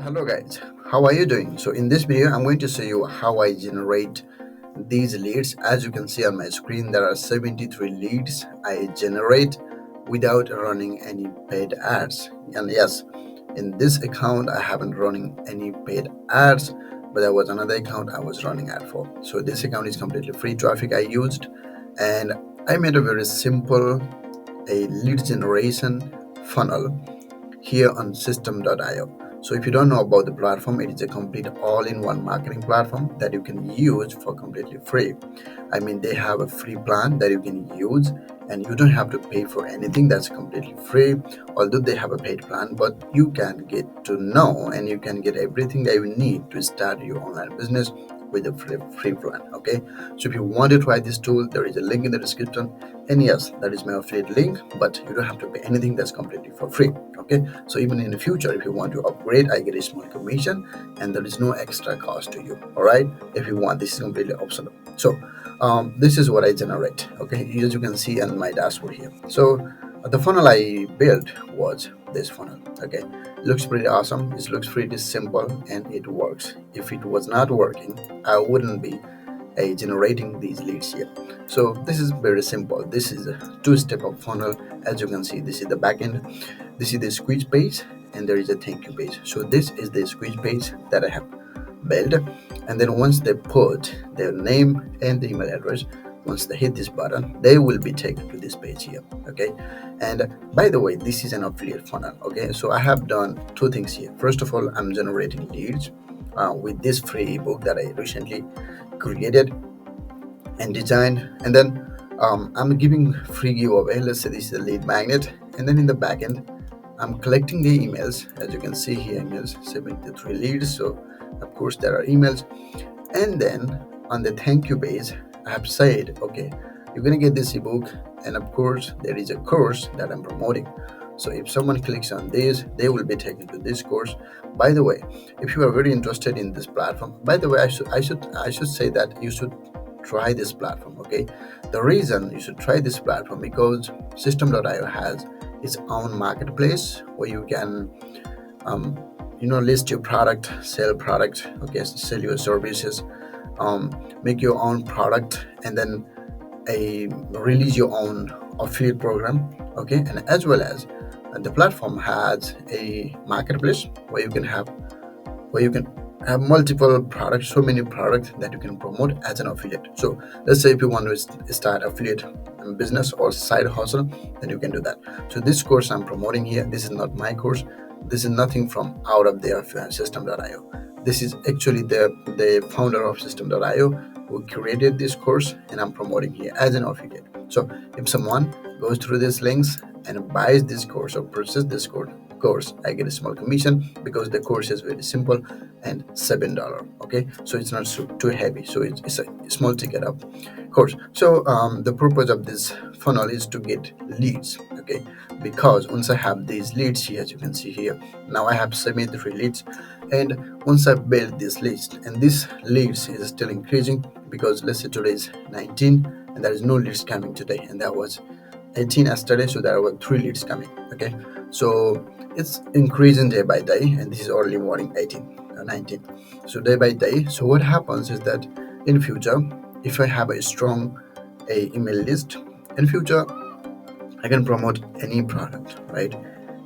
Hello guys, how are you doing? So in this video I'm going to show you how I generate these leads. As you can see on my screen, there are 73 leads I generate without running any paid ads. And yes, in this account I haven't running any paid ads, but there was another account I was running ad for. So this account is completely free traffic I used, and I made a very simple lead generation funnel here on Systeme.io. So if you don't know about the platform, it is a complete all-in-one marketing platform that you can use for completely free. I mean, they have a free plan that you can use and you don't have to pay for anything. That's completely free. Although they have a paid plan, but you can get to know and you can get everything that you need to start your online business with a free plan. Okay, so if you want to try this tool, there is a link in the description, and yes, that is my affiliate link, but you don't have to pay anything. That's completely for free. Okay, so even in the future, if you want to upgrade, I get a small commission and there is no extra cost to you. All right, if you want, this is completely optional. So this is what I generate. Okay, as you can see on my dashboard here. So the funnel I built was this funnel. Okay, looks pretty awesome. It looks pretty simple and it works. If it was not working, I wouldn't be generating these leads here. So this is very simple. This is a two-step of funnel. As you can see, this is the back end, this is the squeeze page, and there is a thank you page. So this is the squeeze page that I have built, and then once they put their name and the email address, once they hit this button, they will be taken to this page here. Okay, and by the way, this is an affiliate funnel. Okay, so I have done two things here. First of all, I'm generating leads with this free ebook that I recently created and designed, and then I'm giving free giveaway. Let's say this is a lead magnet, and then in the back end I'm collecting the emails. As you can see here, emails 73 leads, so of course there are emails. And then on the thank you page, I have said, okay, you're gonna get this ebook, and of course there is a course that I'm promoting. So if someone clicks on this, they will be taken to this course. By the way, if you are very interested in this platform, by the way, I should say that you should try this platform. Okay, the reason you should try this platform because Systeme.io has its own marketplace where you can list your product, sell product, okay, sell your services, make your own product, and then release your own affiliate program. Okay, and as well as the platform has a marketplace where you can have multiple products, so many products that you can promote as an affiliate. So let's say if you want to start affiliate business or side hustle, then you can do that. So this course I'm promoting here, this is not my course. This is nothing from out of the Systeme.io. This is actually the founder of Systeme.io who created this course, and I'm promoting here as an affiliate. So if someone goes through these links and buys this course or purchases this course, I get a small commission because the course is very simple and $7. Okay, so it's not too heavy, so it's a small ticket up course. So the purpose of this funnel is to get leads. Okay, because once I have these leads here, as you can see here, now I have 73 leads, and once I build this list, and this leads is still increasing because let's say today is 19 and there is no leads coming today, and that was 18 yesterday, so there were 3 leads coming. Okay, so it's increasing day by day, and this is early morning 19. So day by day. So what happens is that in future, if I have a strong email list, in future I can promote any product, right?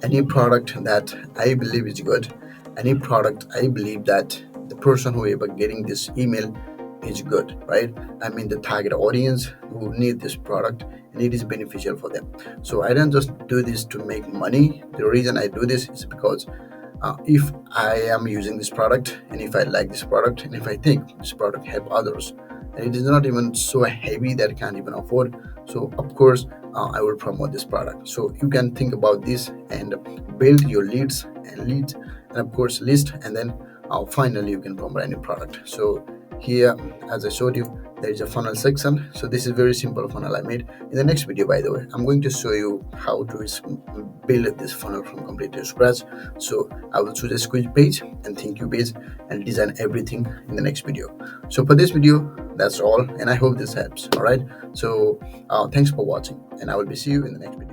Any product that I believe is good, any product I believe that the person who ever getting this email is good, right? I mean the target audience who need this product and it is beneficial for them. So I don't just do this to make money. The reason I do this is because if I am using this product, and if I like this product, and if I think this product help others, and it is not even so heavy that I can't even afford, so of course I will promote this product. So you can think about this and build your leads, and of course list, and then finally you can promote any product. So here, as I showed you, there is a funnel section. So this is very simple funnel I made. In the next video, by the way, I'm going to show you how to build this funnel from completely scratch. So I will choose a squeeze page and thank you page and design everything in the next video. So for this video, that's all, and I hope this helps. All right, so thanks for watching, and I will be see you in the next video.